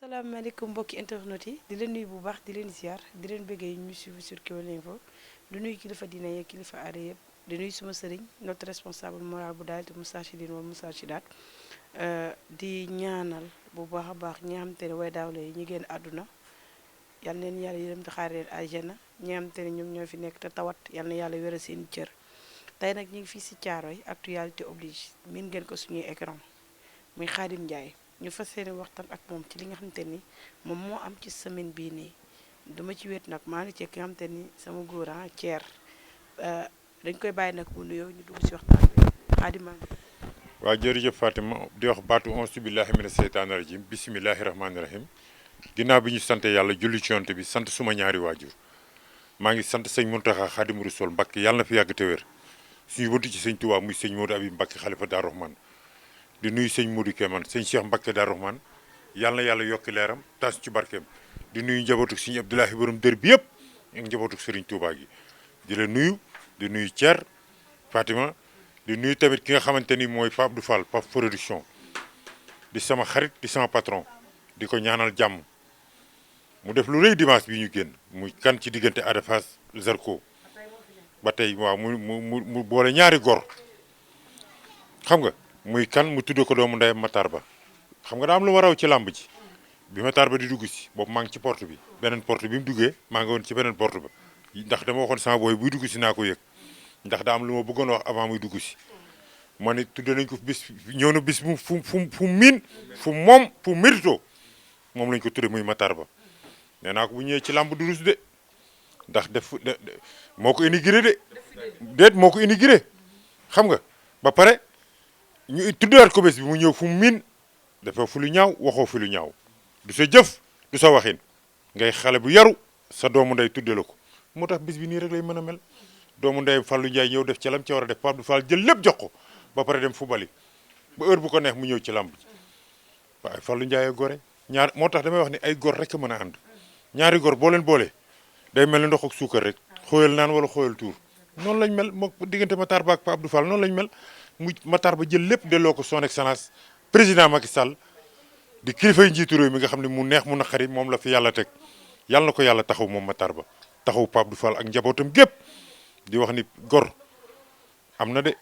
salaamaaleykum mbokki internet yi di leen nuyu bu baax di leen ziar di leen bëggee ñu suivre sur Kewel Info du nuyu kilifa diine yeeg kilifa aada yëpp di nuyu suma sëriñ notre responsable moral bu daal te Moustarchidine wala Moustarchidaty di ñaanal bu baax a baax ñi nga xamante ne way daawle yi ñu génn àdduna yal na leen yàlla yërëm te xaar leen àjjana ñi nga xamante ne ñoom ñoo fi nekk te tawat yal na yàlla wéral seen cër tey nag ñu ngi fii si Thiaroye actualité oblige miin ngeen ko suñuy écran muy Khadim Ndiaye ñu fas yéene waxtaan ak moom ci li nga xamante ni moom moo am ci semaine bii nii dama ci wéet nag maa ngi ci ki nga xamante ni sama góor Thier dañ koy bàyyi nag bu nuyoo ñu dugg si waxtaan bi Khadim maa ngi. waaw jërëjëf Fatima di wax baatu auzu billahi mina seytaani rajim bisimilahi rahmaani rahim ginnaaw bi ñu sant yàlla julli ci yonte bi sant suma ñaari waajur maa ngi sant sëñ Muntaxa Xaadimu Rasuul Mbàkke yàlla na fi yàgg te wér suñu wëntu ci sëñ Tuubaa muy sëñ Modou Abib Mbàkke xalifa Daaru Rahmaan di nuyu sëñ Modou Kéman sëñ Cheikh Mbàkke Daaru Rahmaan yàlla na yàlla yokki leeram taas ci barkeem di nuyu njabootu sëñ Abdoulahi borom dër bi yëpp ak njabootu sëriñ Tuubaa gi di la nuyu di nuyu Thier Fatima di nuyu tamit ki nga xamante ni mooy Pape Abdou Fall Pape production di sama xarit di sama patron di ko ñaanal jàmm mu def lu rëy dimanche bi ñu génn muy kan ci diggante Ada Fass Zarko ba tey waaw mu boole ñaari gor xam nga muy kan mu tudd ko doomu ndeyam Matar Ba xam nga daa am lu ma raw ci làmb ji bi Matar Ba di dugg si boobu maa ngi ci porte bi beneen porte bi mu duggee maa ngi woon ci beneen porte ba ndax dama waxoon sama booy buy dugg si naa ko yëg ndax daa am lu ma bëggoon wax avant muy dugg si ma ne tudde nañ ko bis ñëw na bis fu miin fu moom fu mérito moom lañ ko tudde muy Matar Ba nee naa ko bu ñëwee ci làmb du rus de ndax moo ko inauguré de déet moo ko inauguré xam nga ba pare ñu tuddewaat ko bés bi mu ñëw fu miin dafa fu lu ñaaw waxoo fu lu ñaaw du sa jëf du sa waxin ngay xale bu yaru sa doomu ndey tudde la ko moo tax bis bi nii rek lay mën a mel doomu ndey Fallou Ndiaye ñëw def ca lam ca war a def Pape Abdou Fall jël lépp jox ko ba pare dem fubali ba heure bu ko neex mu ñëw ci làmb ji waaye Fallou Ndiaye gore ñaar moo tax damay wax ni ay gor rek a mën a ànd ñaari gor boo leen boole day mel ni ndox ak suukar rek xooyal naan wala xooyal tuur noonu lañ mel moo diggante Matar Ba ak Pape Abdou Fall noonu lañ mel mu Matar Ba jël lépp delloo ko son excellence président Macky Sall di kilifay njiitu réew mi nga xam ne mu neex mu naqari moom la fi yàlla teg yàlla na ko yàlla taxaw moom Matar Ba taxaw Pape Abdou Fall ak njabootam gépp di wax ni gor am na de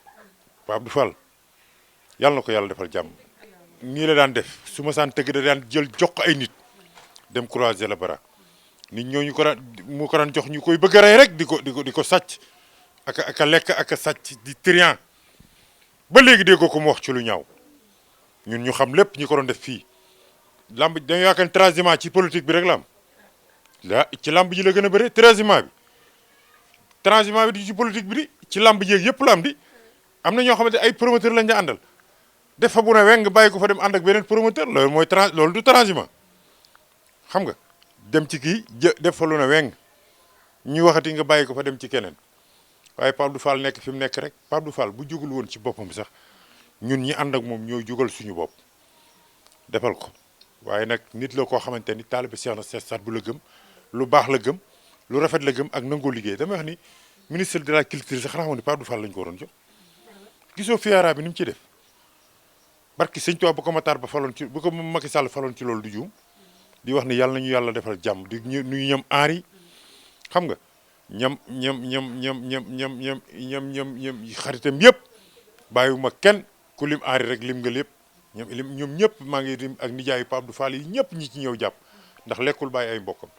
Pape Abdou Fall yàlla na ko yàlla defal jàmm nii la daan def su ma saan tëgg da daan jël jox ko ay nit dem croiser la bara nit ñooñu ko daan mu ko daan jox ñu koy bëgg a rey rek di ko sàcc ak a lekk ak a sàcc di trian ba léegi dégg ko mu wax ci lu ñaaw ñun ñu xam lépp ñi ko doon def fii lamb dañu yaakaar ne transhumance ci politique bi rek la am ci lamb ji la gën a bëre transhumance bi di ci politique bi di ci lamb ji yëpp la am di am na ñoo xamante ay promoteur lañ la àndal def fa bu ne weng bàyyi ko fa dem ànd ak beneen promoteur loolu mooy loolu du transhumance xam nga dem ci kii def fa lu ne weng ñu waxati nga bàyyi ko fa dem ci keneen waaye Pape Abdou Fall nekk fi mu nekk rek Pape Abdou Fall bu jógul woon ci boppam sax ñun ñi ànd ak moom ñooy jógal suñu bopp defal ko waaye nag nit la koo xamante ni taalibe Cheikh na Cheikh Saad bu la gëm lu baax la gëm lu rafet la gëm ak nangoo liggéey damay wax ni ministre de la culture sax xanaa xam ne Pape Abdou Fall lañu ko waroon jox gisoo fiara bi ni mu ciy def barki sëñ Tuubaa bu ko Matar Ba faloon ci bu ko Macky Sall faloon ci loolu du juum di wax ni yàlla nañu yàlla defal jàmm di nuyu ñam aari xam nga ñam xaritam yëpp bàyyiwuma kenn ku lim aari rek lim nga lépp ñoom ñëpp maa ngi lim ak nijaayu Pape Abdou Fall yi ñëpp ñi ci ñëw jàpp ndax lekkul bàyyi ay mbokkam.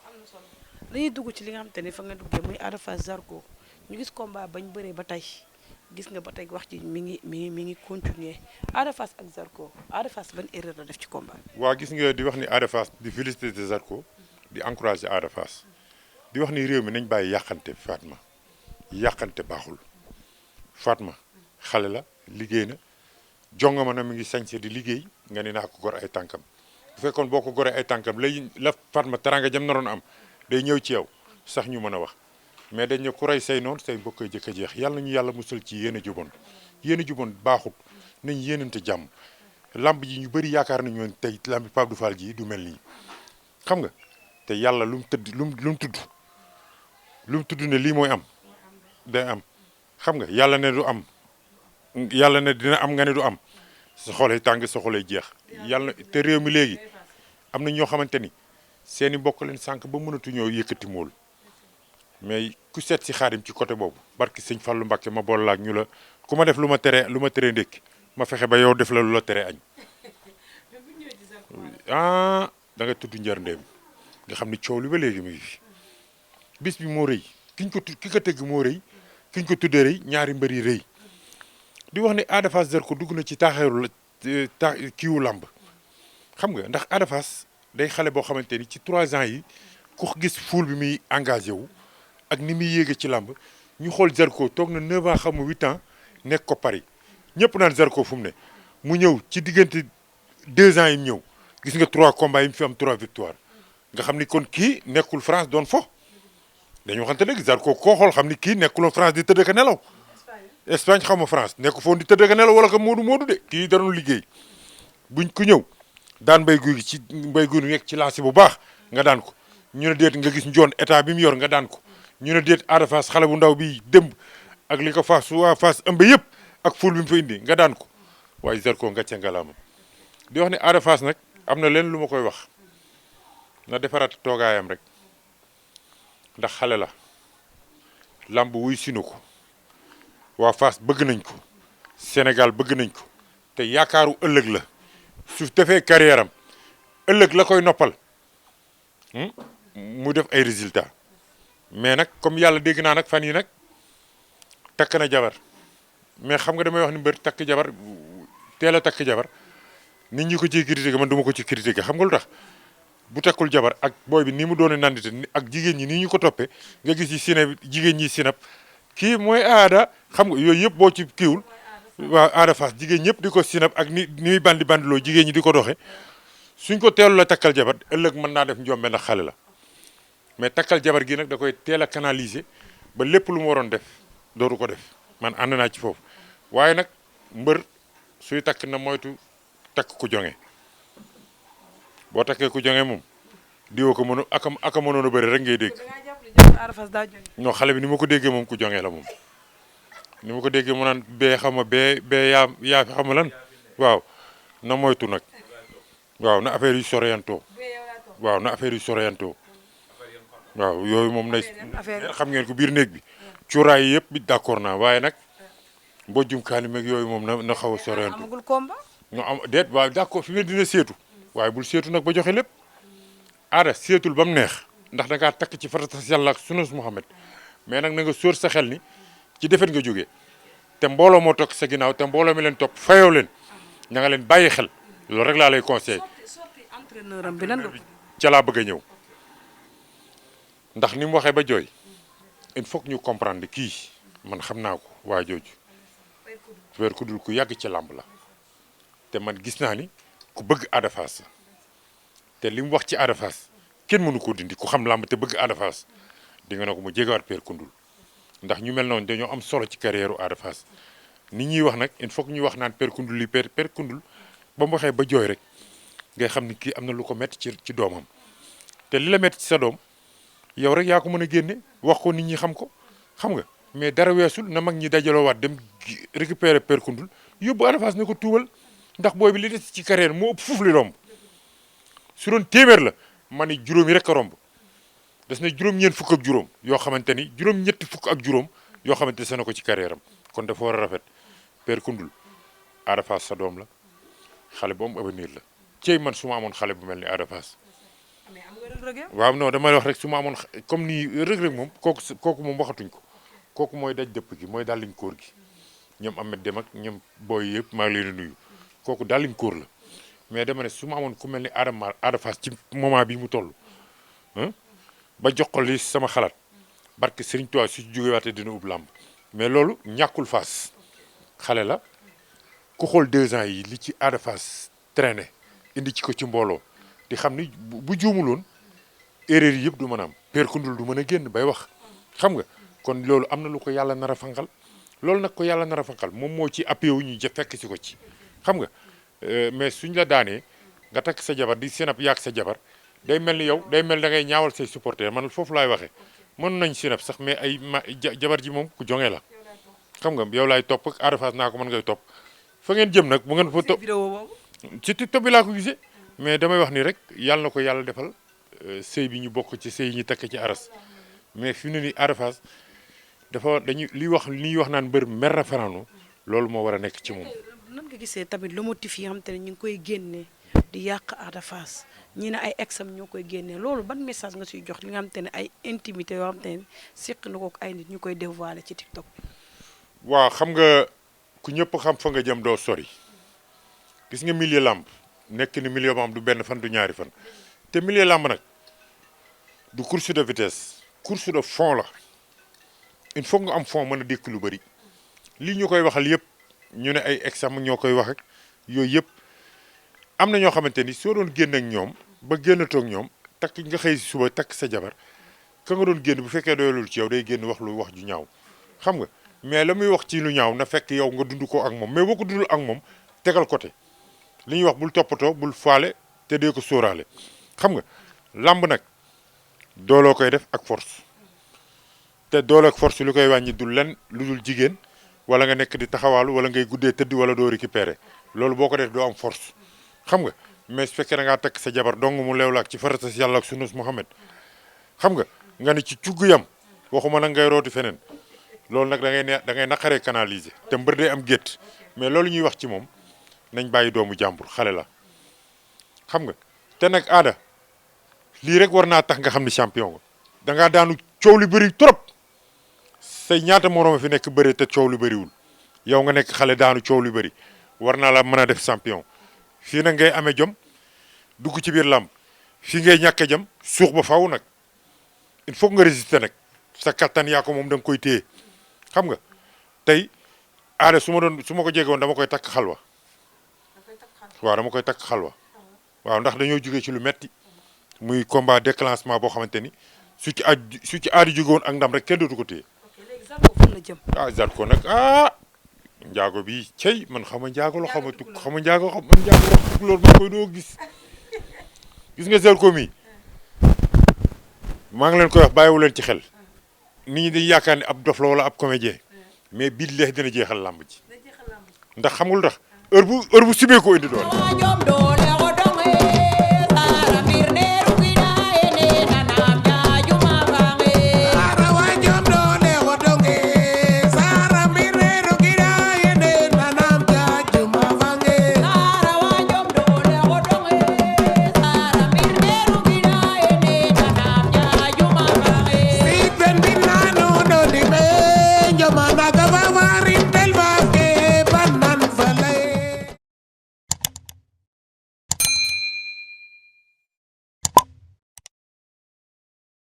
dañuy dugg ci li nga xamante ni fa nga duggee muy Ada Fass Zarko ñu gis combat bañ bëree ba tey gis nga ba tey wax ji mi ngi continuer Ada Fass ak Zarko Ada Fass ban erreur la def ci combat. waa gis nga di wax ni Ada Fass di féliciter de Zarko di encourager Ada Fass di wax ni réew mi nañ bàyyi yàqante Fatma yàqante baaxul Fatma xale la liggéey na jongama na mi ngi sañse di liggéey nga ni naa ko gor ay tànkam bu fekkoon boo ko goree ay tànkam lay la Fatma teranga jam naroon am day ñëw ci yow sax ñu mën a wax mais dañ ne ku rey say noonu say mbokk jëkk a jeex yàlla nañu yàlla musal ci yéen a juboon yéen a juboon baaxut nañ yéenante jàmm lamb ji ñu bëri yaakaar nañu woon tey lamb Pape Abdou Fall ji du mel nii xam nga te yàlla lu mu tudd ne lii mooy am day am xam nga yàlla ne du am yàlla ne dina am nga ne du am sa xolay tàng sa xolay jeex yàlla te réew mi léegi am na ñoo xamante ni seeni mbokk leen sànq ba mënatuñoo yëkkati mool mais ku seet si Xaadim ci côté boobu barki sëñ Fallou Mbacké ma boole laak ñu la ku ma def lu ma tere ndékki ma fexe ba yow def la lu la tere añ ah da nga tudd njar ndeem nga xam ni coow li ba léegi mu ngi fi bis bi moo rëy ki ko tëgg moo rëy ki ñu ko tuddee rëy ñaari mbër yi rëy di wax ni Ada Fass Zarko dugg na ci taaxeeru la kiiwu làmb xam nga ndax Ada Fass day xale boo xamante ni ci 3 ans yi ku gis fuul bi muy engagé wu ak ni muy yéege ci làmb ñu xool Zarko toog na 9 ans xam nga 8 ans nekk ko Paris ñëpp naan Zarko fu mu ne mu ñëw ci diggante 2 ans yi mu ñëw gis nga 3 combats yi mu fi am 3 victoires nga xam ni kon kii nekkul France doon fo dañu waxante léegi Zarko koo xool xam ni kii nekkuloon France di tëdd ka nelaw Espagne xaw ma France nekku foon di tëdd ka nelaw wala ko moodu de kii daroon liggéey buñ ku ñëw daan mbay guy gi ci mbay guy nekk ci lancé bu baax nga daan ko ñu ne déet nga gis njoon état bi mu yor nga daan ko ñu ne déet Ada Fass xale bu ndaw bi démb ak li ko Fass waa Fass ëmb yëpp ak ful bi mu fa indi nga daan ko waaye Zarko nga ca ngalaama di wax ne Ada Fass nag am na leen lu ma koy wax na defaraat toogaayam rek ndax xale la lamb wuy sinu ko waa Fass bëgg nañ ko Sénégal bëgg nañ ko te yaakaaru ëllëg la su defee carrière am ëllëg la koy noppal mu def ay résultats mais nag comme yàlla dégg naa nag fan yi nag takk na jabar mais xam nga damay wax ni mbër takk jabar teel a takk jabar nit ñi ko ciy critiquer man duma ko ci critiquer xam nga lu tax bu takkul jabar ak booy bi ni mu doone nandite ak jigéen ñi ni ñu ko toppee nga gis ci sinab jigéen ñi sinab kii mooy aada xam nga yooyu yëpp boo ci kiiwul waaw Ada Fass jigéen ñëpp di ko sinab ak ni muy bandiloo jigéen ñi di ko doxe suñ ko teelu la takkal jabar ëllëg mën naa def njombe ndax xale la mais takkal jabar gi nag da koy teel a canaliser ba lépp lu mu waroon def dootu ko def man ànd naa ci foofu waaye nag mbër suy takk na moytu takk ku jonge boo takkee ku jonge moom diwoo ko mënu aka mënoon a bëri rek ngay dégg non xale bi ni ma ko déggee moom ku jonge la moom ni ma ko déggee mu naan bee xam nga bee yaa fi xam nga lan waaw na moytu nag waaw na affaire yu soreyantoo waaw na affaire yu soreyantoo waaw yooyu moom nay xam ngeen ko biir néeg bi cuuraay yi yëpp bi d'accord naa waaye nag mbojjum kaani meeg yooyu moom na xaw a soreyantoo amagul combat no am déet waaw d'accord fi nga dina seetu waaye bul seetu nag ba joxe lépp Ada seetul ba mu neex ndax da ngaa takk ci faratas yàlla ak sunus Muhammad mais nag na nga sóor sa xel ni ci defet nga jógee te mbooloo moo toog sa ginnaaw te mbooloo mi leen topp fayoo leen ña nga leen bàyyi xel loolu rek laa lay conseillé entraîneur am bi lan nga ca laa bëgg a ñëw ndax ni mu waxee ba jooy il faut que ñu comprendre kii man xam naa ko waa jooju weer ku dul ku yàgg ci làmb la te man gis naa ni ku bëgg Ada Fass te li mu wax ci Ada Fass kenn mënu koo dindi ku xam làmb te bëgg Ada Fass di nga ne ko mu jegewaat Père Koundoul ndax ñu mel noonu dañoo am solo ci carrière Ada Fass nit ñuy wax nag il faut que ñu wax naan Père Koundoul li Père Koundoul ba mu waxee ba jooy rek ngay xam ni kii am na lu ko métti ci doomam te li la métti ci sa doom yow rek yaa ko mën a génne wax ko nit ñi xam ko xam nga mais dara weesul na mag ñi dajaloo waat dem récupérer Père Koundoul yóbbu Ada Fass ne ko tuubal ndax booy bi li des ci carrière moo ëpp fuuf li romb su doon téeméer la ma ni juróomi rek a romb des na juróom-ñeent fukk ak juróom yoo xamante ni juróom-ñetti fukk ak juróom yoo xamante se na ko ci carrière am kon dafa war a rafet Père Koundoul Ada Fass sa doom la xale bu am avenir la cey man su ma amoon xale bu mel ni Ada Fass waaw non damay wax rek su ma amoon comme ni rëg-rëg moom kooku moom waxatuñ ko kooku mooy daj dëpp gi mooy dàlliñ kóor gi ñoom Ahmed Dem ak ñoom booy yëpp maa ngi leen di nuyu kooku dàlliñ kóor la mais dama ne su ma amoon ku mel ni Ada Fass ci moment bi mu toll ba jox ko li sama xalaat barke Serigne Touba su jógewaatee dina ub làmb mais loolu ñàkkul Fass xale la ku xool 2 ans yi li ci Ada Fass traîné indi ci ko ci mbooloo di xam ni bu juumuloon erreur yi yëpp du mën a am Père Koundoul du mën a génn bay wax xam nga kon loolu am na lu ko yàlla nar a fanqal loolu nag ko yàlla nar a fanqal moom moo ci appuyé wu ñu fekk si ko ci xam nga mais suñ la daanee nga takk sa jabar di sinap yaag sa jabar day mel ni yow day mel da ngay ñaawal say supporter man foofu laay waxee mën nañ sinap sax mais ay jabar ji moom ku jonge la xam nga yow laay topp ak Ada Fass naa ko mën ngay topp fa ngeen jëm nag bu ngeen fa topp ci TikTok bi laa ko gisee mais damay wax ni rek yàlla na ko yàlla defal sëy bi ñu bokk ci sëy yi ñu takk ci aras mais fi mu ne nii Ada Fass dafa dañuy li ñuy wax naan mbër mer na fanaanu loolu moo war a nekk ci moom. nan nga gisee tamit le motif yi nga xam te ne ñu ngi koy génne di yàq Ada Fass ñi ne ay exam ñoo koy génne loolu ban message nga siy jox li nga xam te ne ay intimité yoo xam te ne seq na ko ay nit ñu koy dévoiler ci TikTok. waaw xam nga ku ñëpp xam fa nga jëm doo sori gis nga milieu làmb nekk ni milieu boo xam du benn fan du ñaari fan te milieu làmb nag du course de vitesse course de fond la il faut nga am fond mën a dékk lu bëri lii ñu koy waxal yëpp ñu ne ay examen ñoo koy wax ak yooyu yëpp am na ñoo xamante ni soo doon génn ak ñoom ba génnatoo ak ñoom takk nga xëy si suba takk sa jabar ka nga doon génn bu fekkee doyalul ci yow day génn wax lu wax ju ñaaw xam nga mais la muy wax ci lu ñaaw na fekk yow nga dund ko ak moom mais boo ko dundul ak moom tegal côté li ñuy wax bul toppatoo bul faale te dee ko sóoraale xam nga làmb nag dooloo koy def ak force te doole ak force lu koy wàññi dul len lu dul jigéen wala nga nekk di taxawaalu wala ngay guddee tëdd wala doo récupérer loolu boo ko def doo am force xam nga mais su fekkee da ngaa takk sa jabar dong mu leew la ak ci farata si yàlla ak sunus Muhammad xam nga ni ci cugg yam waxuma nag ngay rooti feneen loolu nag da ngay naqaree canaliser te mbër day am gétt mais loolu ñuy wax ci moom nañ bàyyi doomu jàmbur xale la xam nga te nag Ada lii rek war naa tax nga xam ni champion nga da ngaa daanu coow li bëri trop say ñaata moroom fi nekk bëri te coow li bëriwul yow nga nekk xale daanu coow li bëri war naa la mën a def champion fii nag ngay amee jom dugg ci biir làmb fii ngay ñàkke jom suux ba faw nag il faut nga résister nag sa kattan yaa ko moom da nga koy téye xam nga tey Ada su ma ko jege woon dama koy takk xalwa waaw dama koy takk xalwa waaw ndax dañoo jógee ci lu metti muy combat déclenchement boo xamante ni su ci Ada jóge woon ak ndam rek kenn dootu ko téye. Zarko fan la jëm. Zarko nag njaago bi cey man xam nga njaago la xam nga tukk xam nga njaago xam man njaago wax tukk loolu maa koy doo gis nga Zarko mi maa ngi leen koy wax bàyyiwu leen ci xel nit ñi dañuy yaakaar ne ab dof la wala ab comédien mais billahi dina jeexal làmb ji ndax xam nga lu tax heure bu sibee ko indi doon